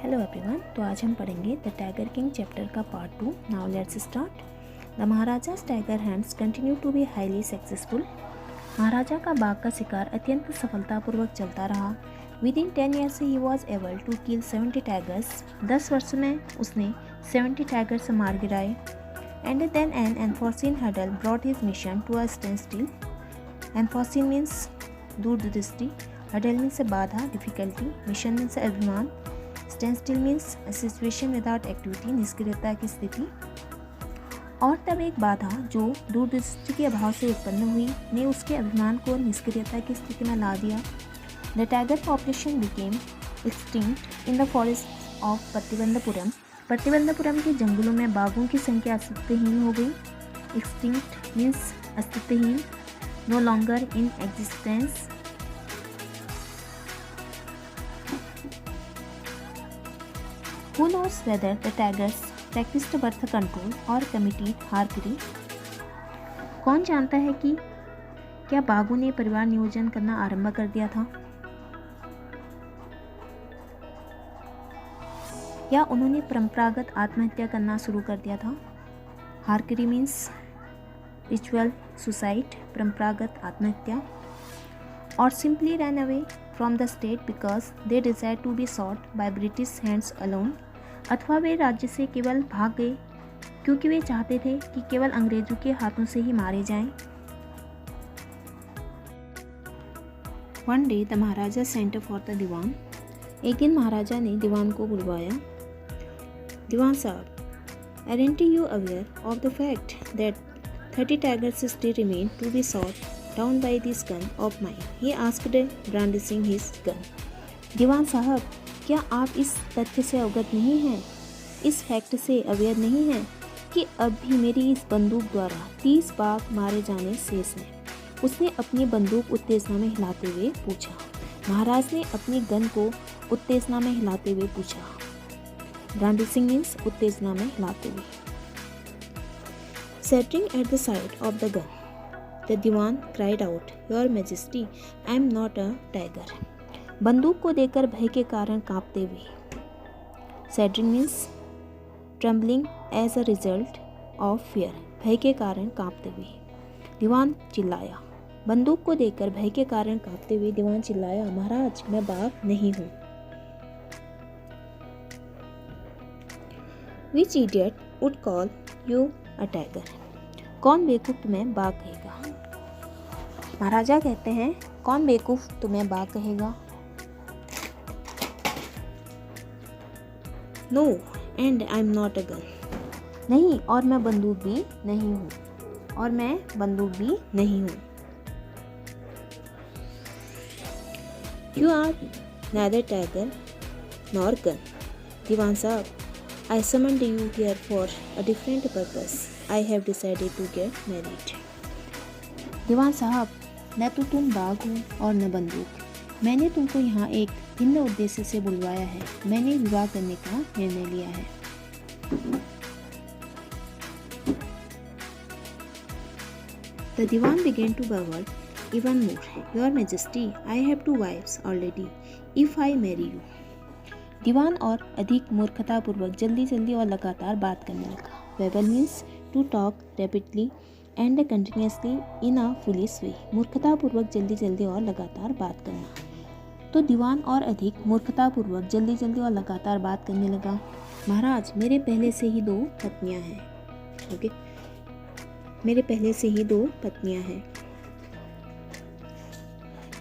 Hello everyone. तो आज हम पढ़ेंगे द टाइगर किंग चैप्टर का part 2। Now let's start. The Maharaja's tiger hunts continue to be highly successful. महाराजा का बाघ का शिकार अत्यंत सफलतापूर्वक चलता रहा। Within 10 years he was able to kill 70 tigers. 10 वर्ष में उसने 70 टाइगर्स मार गिराए। And then an unforeseen hurdle brought his mission to a standstill. Unforeseen means दूरदृष्टि, हर्डल मीन्स बाधा, डिफिकल्टी, मिशन मीन्स अभिमान, stand still means situation without activity, निष्क्रियता की स्थिति। और तब एक बाधा जो दूरदृष्टि के अभाव से उत्पन्न हुई ने उसके अभिमान को निष्क्रियता की स्थिति में ला दिया। The tiger population became extinct in the forest of Pratibandhapuram. Pratibandhapuram के जंगलों में बाघों की संख्या अस्तित्वहीन हो गई। एक्सटिंक्ट मीन्स अस्तित्वहीन, no longer in existence. Who knows whether the tigers practiced birth control or committed harpiry? कौन जानता है कि क्या बाघों ने परिवार नियोजन करना आरंभ कर दिया था या उन्होंने परंपरागत आत्महत्या करना शुरू कर दिया था। हार्करी मीन्स रिचुअल सुसाइड, परंपरागत आत्महत्या। और simply run away from the state because they desire to be shot by British hands alone. अथवा वे राज्य से केवल भाग गए क्योंकि वे चाहते थे कि केवल अंग्रेजों के हाथों से ही मारे जाएं। One day the Maharaja sent for the dewan. एक दिन महाराजा ने दीवान को बुलवाया। दीवान साहब, aren't you aware of the fact that 30 tigers still remain to be shot down by this gun of mine? He asked, brandishing his gun. दीवान साहब, क्या आप इस तथ्य से अवगत नहीं हैं, इस फैक्ट से अवेयर नहीं हैं कि अब भी मेरी इस बंदूक द्वारा 30 बाघ मारे जाने शेष हैं? उसने अपनी बंदूक उत्तेजना में हिलाते हुए पूछा। महाराज ने अपनी गन को उत्तेजना में हिलाते हुए पूछा। ब्रांडिशिंग मीन्स उत्तेजना में हिलाते हुए। Setting at the side of the gun the dewan cried out, your majesty, I am not a tiger. बंदूक को देकर भय के कारण कांपते हुए। Shuddering means trembling as a result of fear, भय के कारण कांपते हुए। दीवान चिल्लाया। बंदूक को देकर भय के कारण कांपते हुए दीवान चिल्लाया, महाराज मैं बाघ नहीं हूँ। Which idiot would call you a tiger? कौन बेवकूफ तुम्हें बाघ कहेगा? महाराजा कहते हैं, कौन बेवकूफ तुम्हें बाघ कहेगा? No and I am not a gun. नहीं, और मैं बंदूक भी नहीं हूँ, और मैं बंदूक भी नहीं हूँ। You are neither tiger nor gun. दीवान साहब, I summoned you here for a different purpose. I have decided to get married. दीवान साहब, न तो तुम बाघ हो और न बंदूक। मैंने तुमको यहाँ एक भिन्न उद्देश्य से बुलवाया है। मैंने विवाह करने का निर्णय लिया है। The divan began to babble even more. Your Majesty, I have 2 wives already. If I marry you. दीवान और अधिक मूर्खतापूर्वक जल्दी और लगातार बात करने लगा। Babble means to talk rapidly and continuously in a foolish way. मूर्खतापूर्वक जल्दी और लगातार बात करना। तो दीवान और अधिक मूर्खतापूर्वक जल्दी और लगातार बात करने लगा। महाराज, मेरे पहले से ही 2 पत्नियां हैं। ओके, मेरे पहले से ही 2 पत्नियां हैं।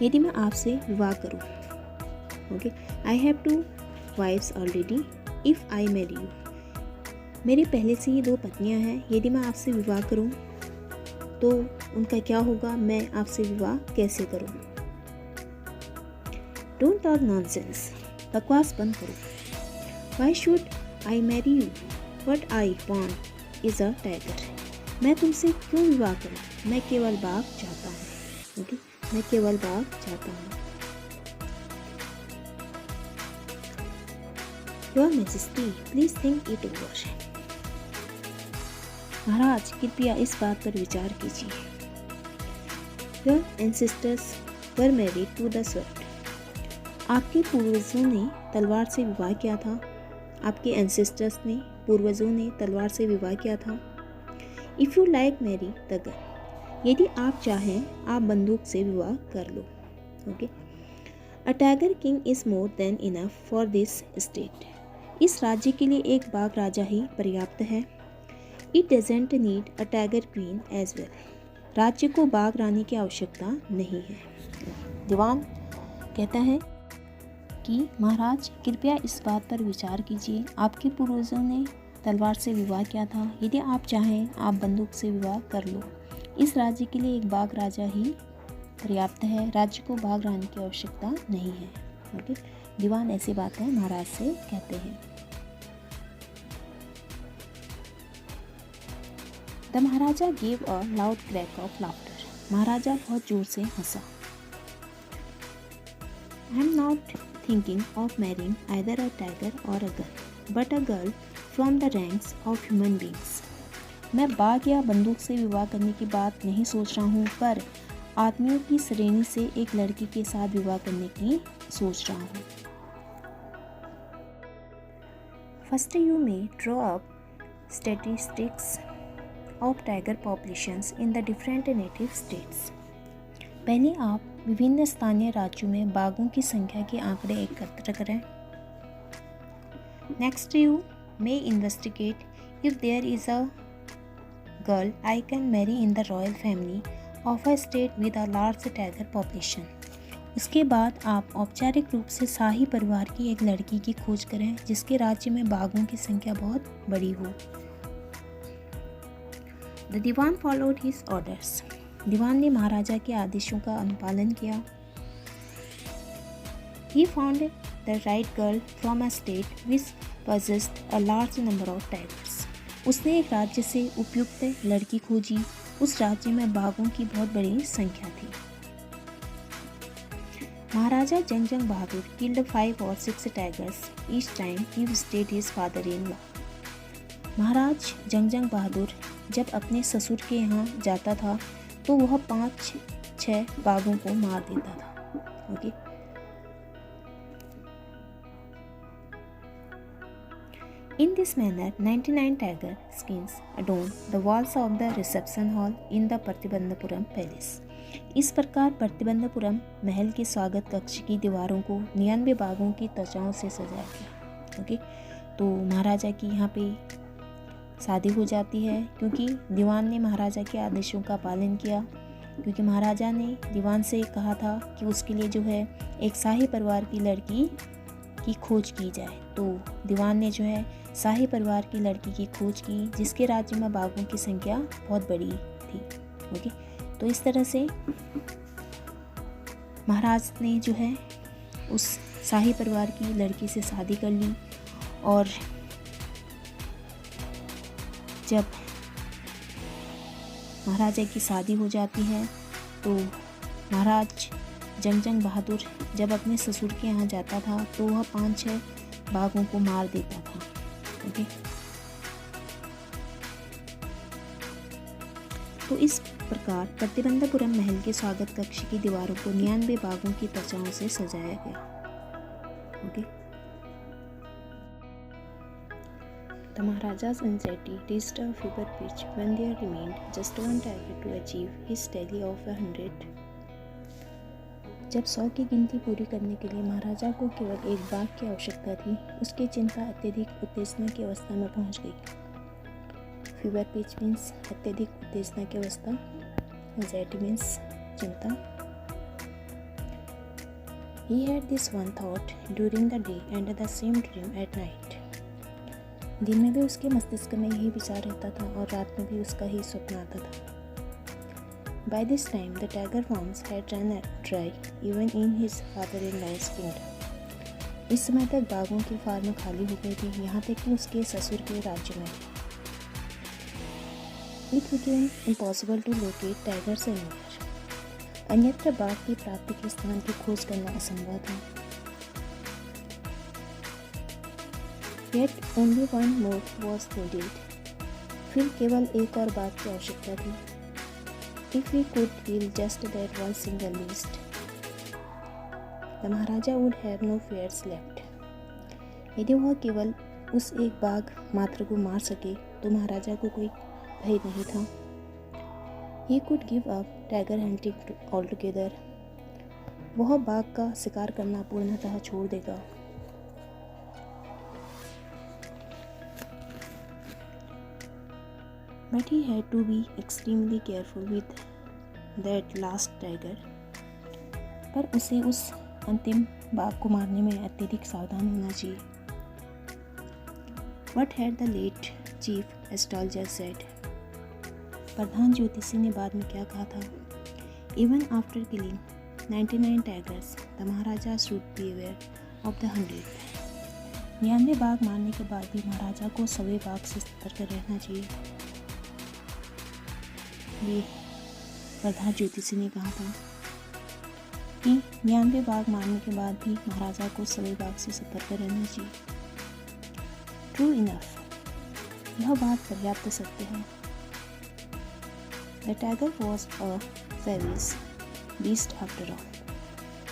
यदि मैं आपसे विवाह करूं, okay, I have 2 wives already if I marry you. मेरे पहले से ही 2 पत्नियां हैं। यदि मैं आपसे विवाह करूं तो उनका क्या होगा? मैं आपसे विवाह कैसे करूं? डोंट टॉक नॉनसेंस, बकवास बंद करो। Why should I marry you? What I want is a tiger. मैं तुमसे क्यों विवाह करूं? मैं केवल बाघ चाहता हूँ। ओके, मैं केवल बाघ चाहता हूँ। Your majesty, please think it over. महाराज, कृपया इस बात पर विचार कीजिए। Your ancestors were married to the sword. आपके पूर्वजों ने तलवार से विवाह किया था। आपके एंसेस्टर्स ने, पूर्वजों ने तलवार से विवाह किया था। If you like marry the gun, यदि आप चाहें आप बंदूक से विवाह कर लो। Okay, a tiger king is more than enough for this state, इस राज्य के लिए एक बाघ राजा ही पर्याप्त है। It doesn't need a tiger queen as well, राज्य को बाघ रानी की आवश्यकता नहीं है। दीवान कहता है कि महाराज कृपया इस बात पर विचार कीजिए, आपके पूर्वजों ने तलवार से विवाह किया था, यदि आप चाहें आप बंदूक से विवाह कर लो, इस राज्य के लिए एक बाघ राजा ही पर्याप्त है, राज्य को बाघ रानी की आवश्यकता नहीं है। ओके, दीवान ऐसी बातें महाराज से कहते हैं। The Maharaja gave a loud crack of laughter, महाराजा बहुत जोर से हंसा। I am not thinking of marrying either a tiger or a girl but a girl from the ranks of human beings, मैं बाघ या बंदूक से विवाह करने की बात नहीं सोच रहा हूँ, पर आदमियों की श्रेणी से एक लड़की के साथ विवाह करने की सोच रहा हूँ। First you may draw up statistics of tiger populations in the different native states, पहले आप विभिन्न स्थानीय राज्यों में बाघों की संख्या के आंकड़े एकत्र करें। Next you may investigate if there is a girl I can marry in the royal family of a state with a large tiger population, उसके बाद आप औपचारिक रूप से शाही परिवार की एक लड़की की खोज करें जिसके राज्य में बाघों की संख्या बहुत बड़ी हो। The dewan followed his orders, दीवान ने महाराजा के आदेशों का अनुपालन किया। He found the right girl from a state which possessed a large number of tigers, उसने एक राज्य से उपयुक्त लड़की खोजी, उस राज्य में बाघों की बहुत बड़ी संख्या थी। महाराजा जंगजंग बहादुर killed 5 or 6 tigers each time he visited his father-in-law, महाराज जंगजंग बहादुर जब अपने ससुर के यहाँ जाता था तो वह 5-6 बाघों को मार देता था। Okay, in this manner 99 tiger skins adorn the walls of the reception hall in the Pratibandapuram palace, इस प्रकार प्रतिबंधपुरम महल के स्वागत कक्ष की दीवारों को 99 बाघों की त्वचाओं से सजाया गया। ओके, तो महाराजा की यहाँ पे शादी हो जाती है क्योंकि दीवान ने महाराजा के आदेशों का पालन किया, क्योंकि महाराजा ने दीवान से कहा था कि उसके लिए जो है एक शाही परिवार की लड़की की खोज की जाए, तो दीवान ने जो है शाही परिवार की लड़की की खोज की जिसके राज्य में बाघों की संख्या बहुत बड़ी थी। ओके, तो इस तरह से महाराज ने जो है उस शाही परिवार की लड़की से शादी कर ली, और जब महाराजा की शादी हो जाती है तो महाराज जंगजंग बहादुर जब अपने ससुर के यहाँ जाता था तो वह 5-6 बाघों को मार देता था। ओके, तो इस प्रकार प्रतिबंधपुरम महल के स्वागत कक्ष की दीवारों को 99 बाघों की त्वचाओं से सजाया गया। Okay, The Maharaja's anxiety reached a fever pitch when there remained just one tiger to achieve his tally of 100. जब 100 की गिनती पूरी करने के लिए महाराजा को केवल एक बाघ की आवश्यकता थी, उसकी चिंता अत्यधिक उत्तेजना की अवस्था में पहुंच गई। फीवर पिच मीन्स अत्यधिक उत्तेजना की अवस्था, एंजाइटी मीन्स चिंता। He had this one thought during the day and the same dream at night. दिन में भी उसके मस्तिष्क में यही विचार रहता था और रात में भी उसका ही स्वप्न आता था। By this time, the tiger farms had run dry even in his father-in-law's kingdom. इस समय तक बाघों की फार्म खाली हो गई थी, यहाँ तक कि उसके ससुर के राज्य में। It became impossible to locate tigers anywhere. अन्यत्र बाघ की प्राप्ति के स्थान की खोज करना असंभव था। Yet only one more was needed. फिर केवल एक और बात की आवश्यकता थी। If we could kill just that one single beast, the Maharaja would have no fears left. यदि वह केवल उस एक बाघ मात्र को मार सके तो महाराजा को कोई भय नहीं था। He could give up tiger hunting altogether. वह बाघ का शिकार करना पूर्णतः छोड़ देगा। But he had to be extremely careful with that last tiger. पर उसे उस अंतिम बाघ को मारने में अत्यधिक सावधान होना चाहिए। What had the late chief astrologer said? प्रधान ज्योतिषी ने बाद में क्या कहा था? Even after killing 99 tigers, the Maharaja should be aware of the 100th. 99 बाघ मारने के बाद भी महाराजा को 100वें बाघ से सतर्क रहना चाहिए। ये प्रधान ज्योतिषी ने कहा था कि 99 बाघ मारने के बाद भी महाराजा को 100वें बाघ से सतर्क रहना चाहिए। ट्रू इनफ, यह बात पर्याप्त सत्य है। The tiger was a savage beast after all.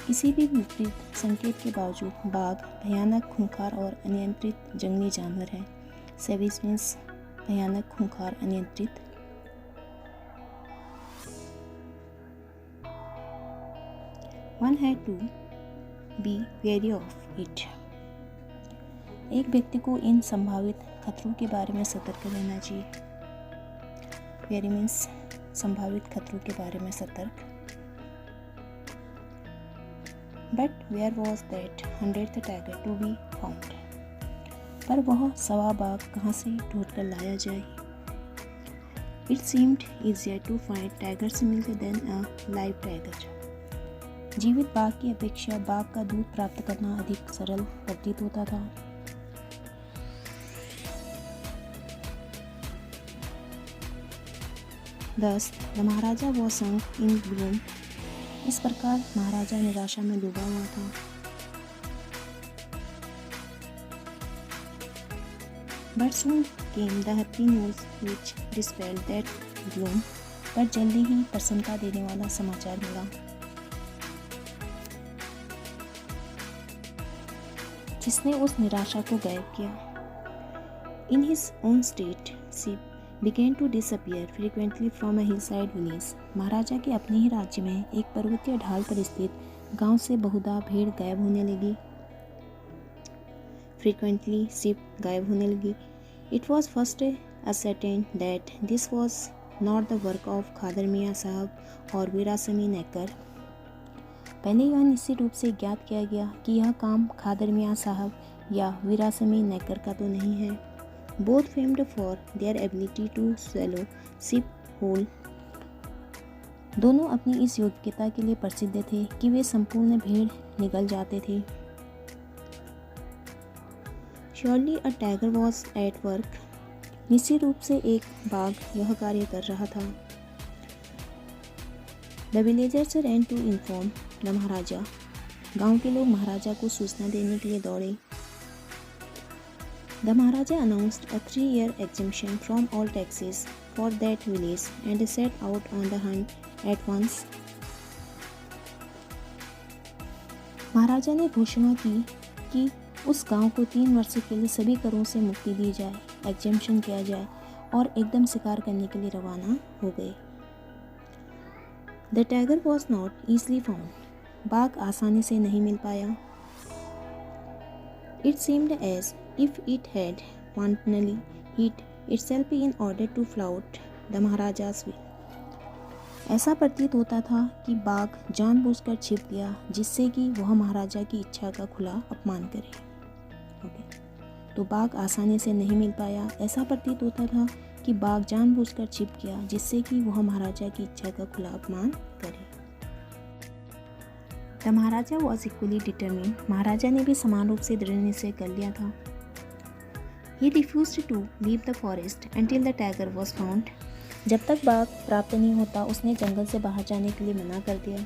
किसी भी विपरीत संकेत के बावजूद बाघ भयानक, खूंखार और अनियंत्रित जंगली जानवर है। सेवियस मीन्स भयानक, खूंखार, अनियंत्रित। One had to be wary of it. एक व्यक्ति को इन संभावित खतरों के बारे में सतर्क रहना चाहिए। Wary means संभावित खतरों के बारे में सतर्क। But where was that 100th tiger to be found? पर वह 100वां बाघ कहाँ से ढूंढ कर लाया जाए? It seemed easier to find tiger's milk than a live tiger. जीवित बाघ की अपेक्षा बाघ का दूध प्राप्त करना अधिक सरल प्रतीत होता था। Thus, the Maharaja was sunk in gloom. इस प्रकार महाराजा निराशा में डूबा हुआ था। But soon came the happy news which dispelled that gloom. पर जल्दी ही प्रसन्नता देने वाला समाचार मिला, जिसने उस निराशा को गायब किया। In his own state, sheep began to disappear frequently from a hillside village. महाराजा के अपने ही राज्य में एक पर्वतीय ढाल पर स्थित गांव से बहुधा भेड़ गायब होने लगी। Frequently, sheep गायब होने लगी। It was first ascertained that this was not the work of खादर मियाँ साहब और वीरासमी नेकर। पहले यह निश्चित रूप से ज्ञात किया गया कि यह काम खादर मियाँ साहब या वीरासमी नेकर का तो नहीं है। Both famed for their ability to swallow sheep whole. दोनों अपनी इस योग्यता के लिए प्रसिद्ध थे कि वे संपूर्ण भेड़ निगल जाते थे। Surely a tiger was at work. निश्चित रूप से एक बाघ यह कार्य कर रहा था। The villagers ran to inform the Maharaja. गांव के लोग महाराजा को सूचना देने के लिए दौड़े। The Maharaja announced a 3-year exemption from all taxes for that village and set out on the hunt at once. महाराजा ने घोषणा की कि उस गांव को 3 वर्ष के लिए सभी करों से मुक्ति दी जाए, एग्जेम्पशन किया जाए और एकदम शिकार करने के लिए रवाना हो गए। The tiger was not easily found. बाघ आसानी से नहीं मिल पाया। It seemed as if it had wantonly hid itself in order to flout the Maharaja's will. ऐसा प्रतीत होता था कि बाघ जानबूझकर छिप गया जिससे कि वह महाराजा की इच्छा का खुला अपमान करे। तो बाघ आसानी से नहीं मिल पाया। ऐसा प्रतीत होता था कि बाघ जानबूझकर छिप गया जिससे कि वह महाराजा की इच्छा का खुला अपमान करे। The Maharaja was equally determined. महाराजा ने भी समान रूप से दृढ़ निश्चय कर लिया था। He refused to leave the forest until the tiger was found. जब तक बाघ प्राप्त नहीं होता उसने जंगल से बाहर जाने के लिए मना कर दिया।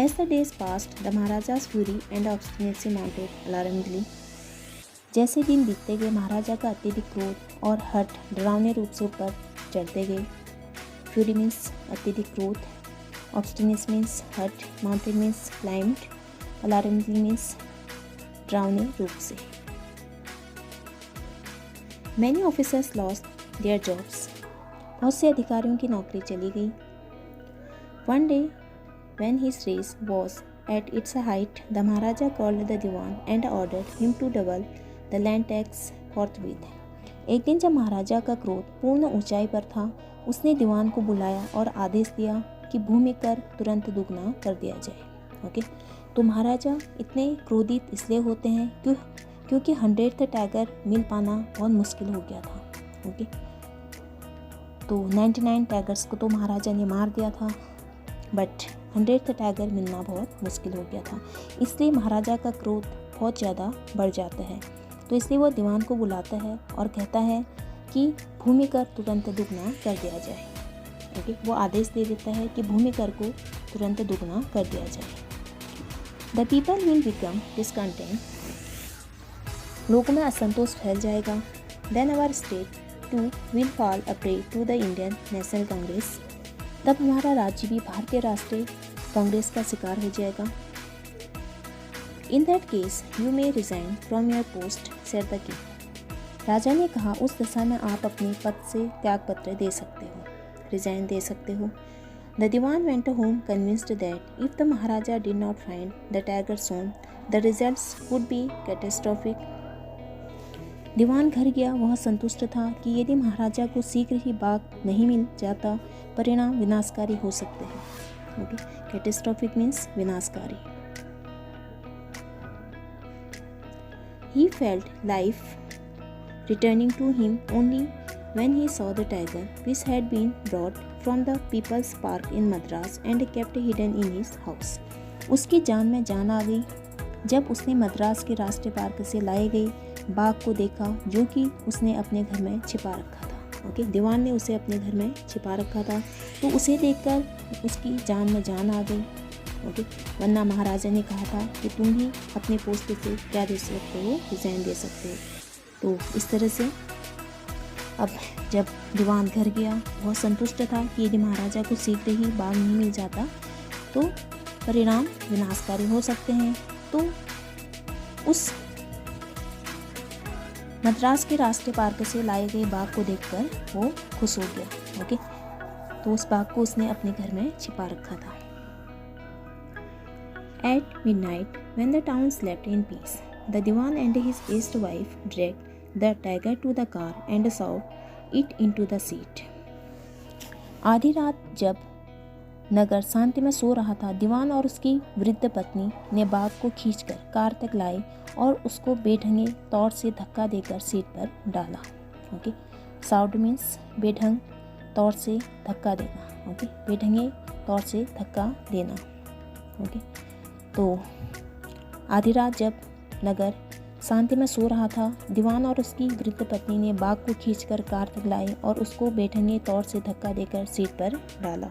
As the days passed, the Maharaja's fury and obstinacy mounted alarmingly. जैसे दिन बीतते गए महाराजा का अत्यधिक क्रोध और हठ डरावने रूप से ऊपर चढ़ते गए। फ्यूरी मीन्स अत्यधिक क्रोध, ऑब्स्टिनेसी मीन्स हठ, mountain means climbed, alarmingly means डरावने रूप से। Many officers lost their jobs. बहुत से अधिकारियों की नौकरी चली गई. One day, when his race was at its height, the Maharaja called the Diwan and ordered him to double the land tax forthwith. एक दिन जब महाराजा का क्रोध पूर्ण ऊंचाई पर था, उसने दीवान को बुलाया और आदेश दिया कि भूमि कर तुरंत दुगना कर दिया जाए. ओके, तो महाराजा इतने क्रोधित इसलिए होते हैं क्योंकि 100th टैगर मिल पाना बहुत मुश्किल हो गया था. ओके, तो 99 टैगर्स को तो महाराजा ने मार दिया था, बट 100th टैगर मिलना बहुत मुश्किल हो गया था. इसलिए महाराजा का क्रोध बहुत ज़्यादा बढ़ जाता है. तो इसलिए वो दीवान को बुलाता है और कहता है कि भूमि कर तुरंत दुगना कर दिया जाए. ओके, वो आदेश दे देता है कि भूमि कर को तुरंत दुगना कर दिया जाए. The people will become discontent. लोगों में असंतोष फैल जाएगा. Then our state too will fall a prey to the Indian National Congress. तब हमारा राज्य भी भारतीय राष्ट्रीय कांग्रेस का शिकार हो जाएगा. In that case you may resign from your post, said the king. राजा ने कहा, उस दशा में आप अपने पद से त्यागपत्र दे सकते हो, रिजाइन दे सकते हो. The Diwan went home convinced that if the Maharaja did not find the tiger soon, the results would be catastrophic. दीवान घर गया. वह संतुष्ट था कि यदि महाराजा को शीघ्र ही बाघ नहीं मिल जाता, परिणाम विनाशकारी हो सकते हैं. ओके, कैटेस्ट्रॉफिक मीन्स विनाशकारी. He felt life returning to him only when he saw the tiger, which had been brought from the People's Park in Madras and kept hidden in his house. उसकी जान में जान आ गई जब उसने मद्रास के राष्ट्रीय पार्क से लाए गए बाघ को देखा, जो कि उसने अपने घर में छिपा रखा था. ओके, दीवान ने उसे अपने घर में छिपा रखा था, तो उसे देखकर उसकी जान में जान आ गई. ओके, वरना महाराजा ने कहा था कि तुम भी अपने पोस्ट से क्या दे सकते हो, रिजाइन दे सकते हो. तो इस तरह से अब जब दीवान घर गया, वह संतुष्ट था कि यदि महाराजा को शीघ्र ही बाघ नहीं मिल जाता तो परिणाम विनाशकारी हो सकते हैं. तो उस मद्रास के राष्ट्रीय पार्क से लाए गए बाघ को देखकर वो खुश हो गया. ओके, तो उस बाघ को उसने अपने घर में छिपा रखा था. At midnight, when the town slept in peace, the Diwan and his aged wife dragged the tiger to the car and shoved it into the seat. आधी रात जब नगर शांति में सो रहा था, दीवान और उसकी वृद्ध पत्नी ने बाघ को खींचकर कार तक लाए और उसको बेढंगे तौर से धक्का देकर सीट पर डाला. ओके, साउड मीन्स बेढंग तौर से धक्का देना. ओके, बेढंगे तौर से धक्का देना. ओके, तो आधी रात जब नगर शांति में सो रहा था, दीवान और उसकी वृद्ध पत्नी ने बाघ को खींचकर कार तक लाए और उसको बेढंगे तौर से धक्का देकर सीट पर डाला.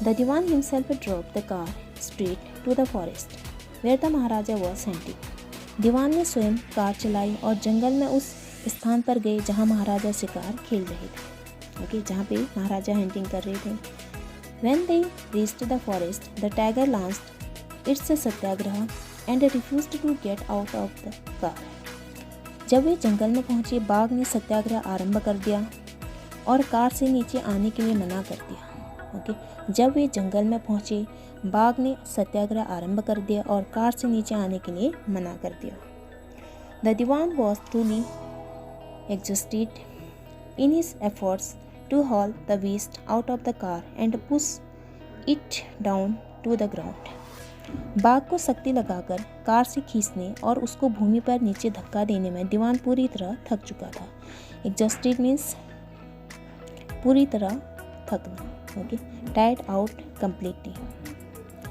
The Diwan himself drove the car straight to the forest where the Maharaja was hunting. दीवान ने स्वयं कार चलाई और जंगल में उस स्थान पर गए जहां महाराजा शिकार खेल रहे थे. ओके, जहां पे महाराजा हंटिंग कर रहे थे. When they reached the forest, the tiger launched its Satyagraha and refused to get out of the car. जब वे जंगल में पहुंचे, बाघ ने सत्याग्रह आरंभ कर दिया और कार से नीचे आने के लिए मना कर दिया. ओके, जब वे जंगल में पहुंचे, बाघ ने सत्याग्रह आरंभ कर दिया और कार से नीचे आने के लिए मना कर दिया. The Diwan was truly exhausted in his efforts to haul the beast out of the car and push it down to the ground. बाघ को शक्ति लगाकर कार से खींचने और उसको भूमि पर नीचे धक्का देने में दीवान पूरी तरह थक चुका था. एग्जॉस्टेड मीन्स पूरी तरह थकना. Okay, tired out completely.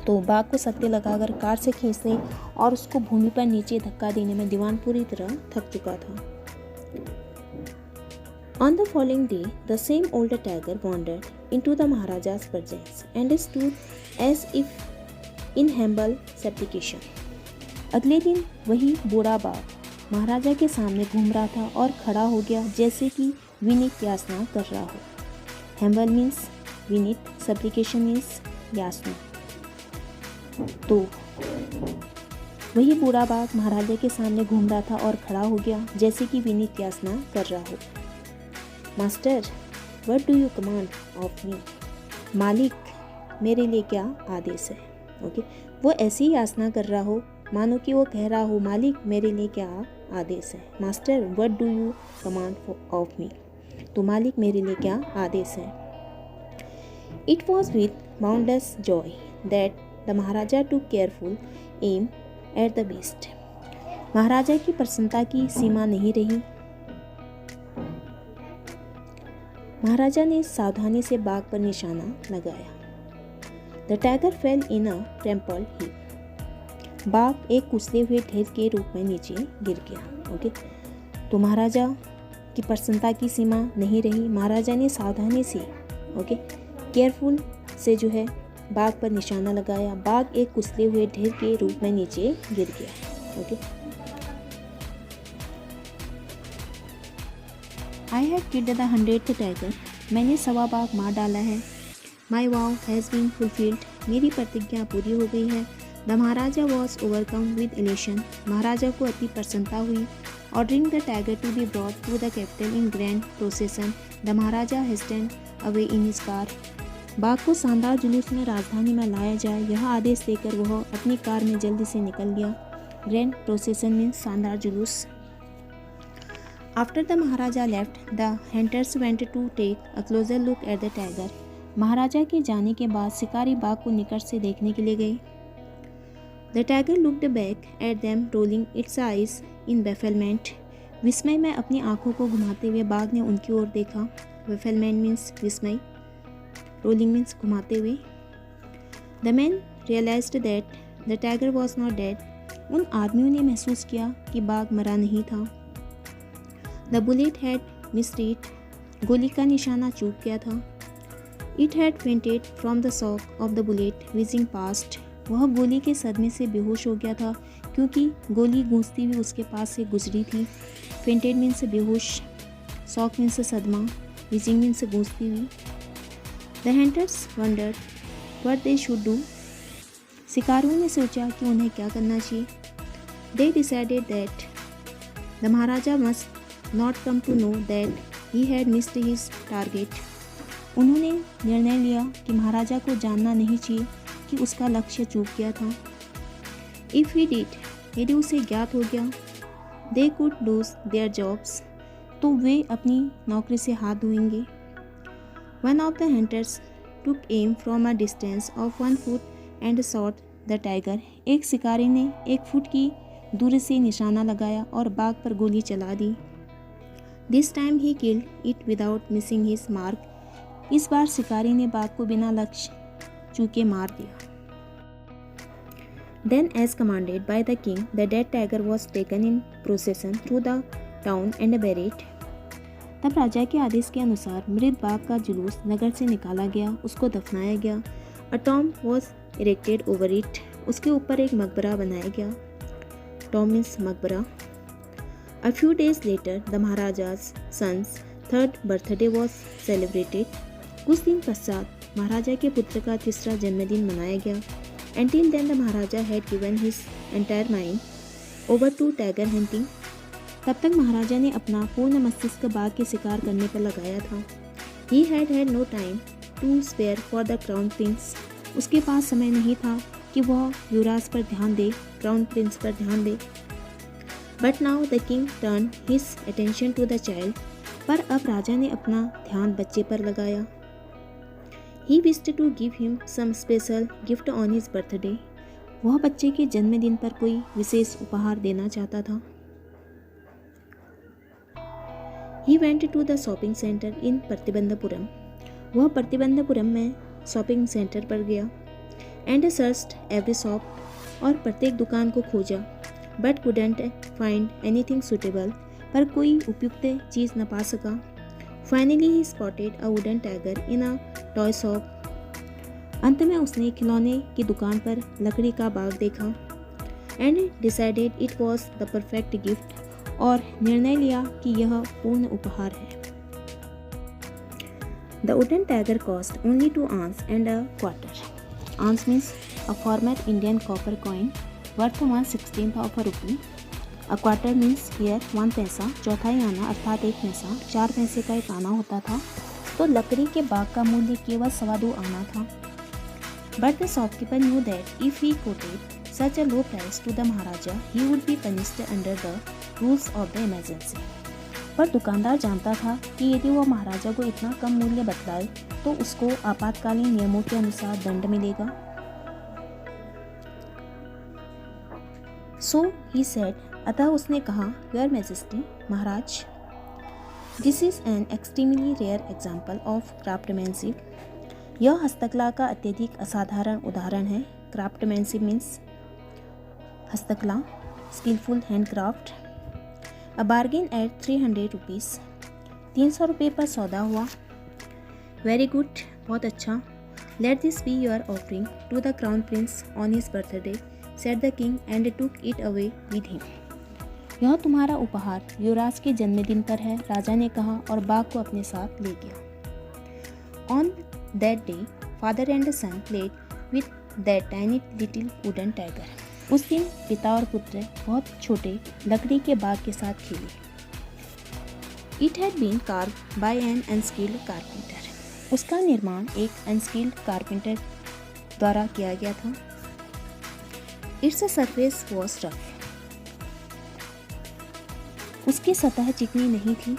तो बाघ को शक्ति लगाकर कार से खींचने और उसको भूमि पर नीचे धक्का देने में दीवान पूरी तरह थक चुका था. On the following day, the same old tiger wandered into the Maharaja's presence and stood as if in humble supplication. अगले दिन वही बूढ़ा बाघ महाराजा के सामने घूम रहा था और खड़ा हो गया जैसे कि विनीत याचना कर रहा हो. Humble means Vineet, supplication means याचना. तो वही बूढ़ा बाघ महाराजा के सामने घूम रहा था और खड़ा हो गया जैसे कि विनीत याचना कर रहा हो। Master, what do you command of मी? मालिक, मेरे लिए क्या आदेश है? ओके, वो ऐसी ही याचना कर रहा हो मानो कि वो कह रहा हो, मालिक मेरे लिए क्या आदेश है? Master, what do you command of me? तो मालिक मेरे लिए क्या आदेश है? It was with boundless joy that the Maharaja took careful aim at the beast. महाराजा की प्रसन्नता की सीमा नहीं रही। महाराजा ने सावधानी से बाघ पर निशाना लगाया। The tiger fail in a trampled heap. बाघ एक कुचले हुए ढेर के रूप में नीचे गिर गया। ओके, तो महाराजा की प्रसन्नता की सीमा नहीं रही। महाराजा ने सावधानी से केयरफुल से जो है बाघ पर निशाना लगाया। बाघ एक कुचले हुए ढेर के रूप में नीचे गिर गया। Okay, I have killed the 100th tiger. मैंने 100वां बाघ मार डाला है। My vow has been fulfilled. मेरी प्रतिज्ञा पूरी हो गई है। The Maharaja was overcome with elation. महाराजा को अति प्रसन्नता हुई। Ordering the tiger to be brought to the capital in grand procession. The Maharaja hastened away in his car. बाघ को शानदार जुलूस में राजधानी में लाया जाए, यह आदेश देकर वह अपनी कार में जल्दी से निकल गया। ग्रैंड प्रोसेसन में शानदार जुलूस। After the maharaja left the hunters went to take a closer look at the tiger. Maharaja के जाने के बाद शिकारी बाघ को निकट से देखने के लिए गए। The tiger looked back at them rolling it's eyes in bafflement. विस्मय में अपनी आंखों को घुमाते हुए बाघ ने उनकी ओर देखा। बेफलमेंट मीन्स विस्मय, रोलिंग मीन्स घुमाते हुए। The man realised that the tiger was not dead. उन आदमियों ने महसूस किया कि बाघ मरा नहीं था। The bullet had missed it. गोली का निशाना चूक गया था। It had fainted from the shock of the bullet wheezing past. वह गोली के सदमे से बेहोश हो गया था क्योंकि गोली गूंजती हुई उसके पास से गुजरी थी। फेंटेड मीन्स बेहोश, शॉक मीन्स सदमा, विजिंग मीन्स गूंजती हुई। The hunters wondered what they should do. शिकारियों ने सोचा कि उन्हें क्या करना चाहिए। They decided that the maharaja must not come to know that he had missed his target. उन्होंने निर्णय लिया कि महाराजा को जानना नहीं चाहिए कि उसका लक्ष्य चूक गया था। इफ़ ही डिड, यदि उसे ज्ञात हो गया, they could lose their jobs, तो वे अपनी नौकरी से हाथ धोएंगे। One of the hunters took aim from a distance of 1 foot and shot the tiger. एक शिकारी ने 1 फुट की दूरी से निशाना लगाया और बाघ पर गोली चला दी। This time he killed it without missing his mark. इस बार शिकारी ने बाघ को बिना लक्ष्य चूके मार दिया। Then, as commanded by the king, the dead tiger was taken in procession through the town and buried. तब राजा के आदेश के अनुसार मृत बाघ का जुलूस नगर से निकाला गया, उसको दफनाया गया। A tomb was erected over it. उसके ऊपर एक मकबरा बनाया गया। Tomb means मकबरा। A few days later, the Maharaja's son's 3rd birthday was celebrated. कुछ दिन पश्चात महाराजा के पुत्र का 3रा जन्मदिन मनाया गया। Until then, the Maharaja had given his entire mind over to tiger hunting. तब तक महाराजा ने अपना पूर्ण मस्तिष्क बाघ के शिकार करने पर लगाया था। He had had no time to spare for the crown prince. उसके पास समय नहीं था कि वह युवराज पर ध्यान दे, क्राउन प्रिंस पर ध्यान दे। But now the king turned his attention to the child. पर अब राजा ने अपना ध्यान बच्चे पर लगाया। He wished to give him some special gift on his birthday. वह बच्चे के जन्मदिन पर कोई विशेष उपहार देना चाहता था। He went to the shopping center in Pratibandapuram. वह प्रतिबंधपुरम में शॉपिंग सेंटर पर गया। And searched every shop। और प्रत्येक दुकान को खोजा। But couldn't find anything suitable। पर कोई उपयुक्त चीज़ न पा सका। Finally he spotted a wooden tiger in a toy shop। अंत में उसने खिलौने की दुकान पर लकड़ी का बाघ देखा। And decided it was the perfect gift। और निर्णय लिया कि यह पूर्ण उपहार है। The wooden tiger cost only 2 ounces and a quarter। Ounce means a former Indian copper coin। Worth 1/16 of a rupee. A quarter means here 1 पैसा। चौथाई आना अर्थात 1 पैसा। 4 पैसे का एक आना होता था। तो लकड़ी के बाग का मूल्य केवल 2.25 आना था। But the shopkeeper knew that if he quoted such a low price to the maharaja he would be punished under the rules of the emergency. पर दुकानदार जानता था कि यदि वह महाराजा को इतना कम मूल्य बतलाए तो उसको आपातकालीन नियमों के अनुसार दंड मिलेगा। सो ही सेड, अतः उसने कहा, योर मैजेस्टी, महाराज, this is an extremely rare example of craftsmanship. यह हस्तकला का अत्यधिक असाधारण उदाहरण है। क्राफ्टमैनशिप मीन्स हस्तकला, skilful handcraft. A bargain at 300 rupees. 300 रुपये पर सौदा हुआ। वेरी गुड, बहुत अच्छा। Let this be your offering to the crown prince on his birthday, said the king and took it away with him. यह तुम्हारा उपहार युवराज के जन्मदिन पर है, राजा ने कहा और बाग को अपने साथ ले गया। On that day father and son played with that tiny little wooden tiger. उस दिन पिता और पुत्र बहुत छोटे लकड़ी के बाग के साथ खेले। It had been carved by an unskilled carpenter. उसका निर्माण एक अनस्किल्ड कारपेंटर द्वारा किया गया था। Its surface was rough. उसकी सतह चिकनी नहीं थी।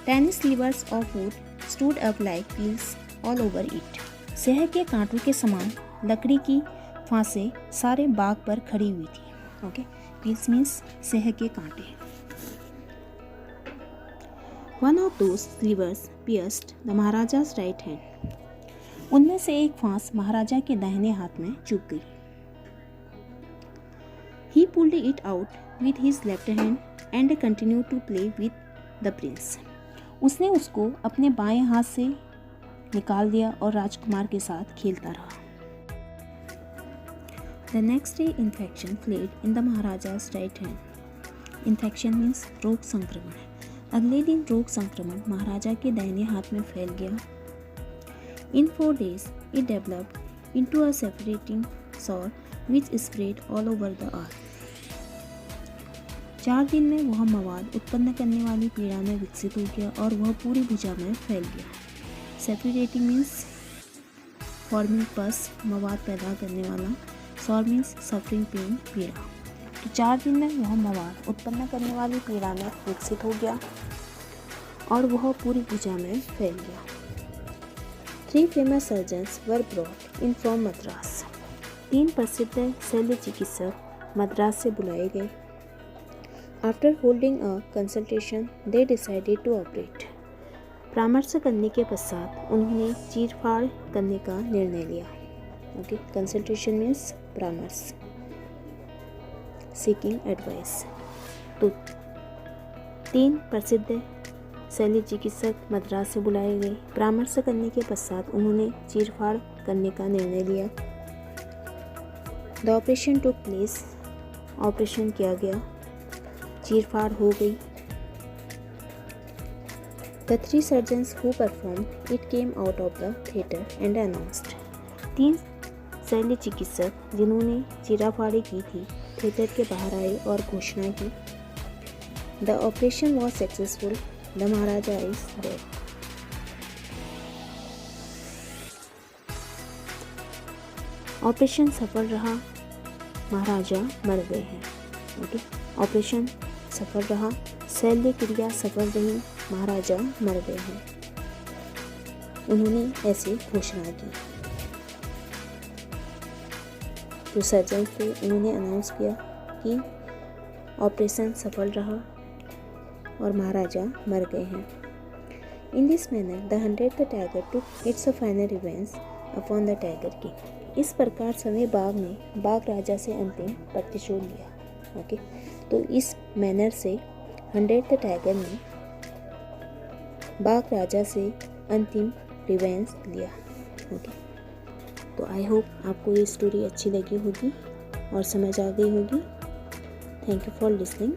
Tiny slivers of wood stood up like peels all over it. शहद के कांटों के समान लकड़ी की फांसें सारे बाग पर खड़ी हुई थी। ओके, पील्स मीन्स शहद के कांटे। One of those slivers pierced the maharaja's right hand. उनमें से एक फांस महाराजा के दाहिने हाथ में चुभ गई। He pulled it out with his left hand and continued to play with the prince. उसने उसको अपने बाएं हाथ से निकाल दिया और राजकुमार के साथ खेलता रहा। The next day infection fled in the Maharaja's right hand. Infection means रोग संक्रमण। अगले दिन रोग संक्रमण महाराजा के दाहिने हाथ में फैल गया। In 4 days, it developed into a suffocating sore which spread all over the earth. 4 दिन में वह मवाद उत्पन्न करने वाली पीड़ा में विकसित हो गया और वह पूरी भुजा में फैल गया। Suffocating means फॉर्मिंग पस, मवाद पैदा करने वाला। सॉर मीन्स सफरिंग पेन, पीड़ा। तो 4 दिन में वह मवाद उत्पन्न करने वाली पीड़ा में विकसित हो गया और वह पूरी भुजा में फैल गया। 3 famous surgeons were brought in from Madras. 3 प्रसिद्ध शल्य चिकित्सक मद्रास से बुलाए गए। After holding a consultation, they decided to operate. परामर्श करने के पश्चात उन्होंने चीरफाड़ करने का निर्णय लिया। ओके, कंसल्टेशन मीन्स परामर्श, सीकिंग एडवाइस। तो 3 प्रसिद्ध शल्य चिकित्सक मद्रास से बुलाए गए। परामर्श करने के पश्चात उन्होंने चीरफाड़ करने का निर्णय लिया। The operation took place. Operation किया गया, चीरफाड़ हो गई। The 3 surgeons who performed it came out of the theatre and announced. 3 शल्य चिकित्सक जिन्होंने चीराफाड़ी की थी थिएटर के बाहर आए और घोषणा की, the operation was successful, the Maharaja is dead. Operation सफल रहा, महाराजा मर गए हैं। ओके, ऑपरेशन सफल रहा, शल्य क्रिया सफल रही, महाराजा मर गए हैं। उन्होंने ऐसे घोषणा की। जो सर्जन थे उन्होंने अनाउंस किया कि ऑपरेशन सफल रहा और महाराजा मर गए हैं। In this manner the 100th tiger took its final revenge upon the tiger king. इस प्रकार समय बाघ ने बाघ राजा से अंतिम प्रतिशोध लिया। ओके, तो इस मैनर से 100th टाइगर ने बाघ राजा से अंतिम रिवेंज लिया। ओके, तो आई होप आपको ये स्टोरी अच्छी लगी होगी और समझ आ गई होगी। Thank you for listening.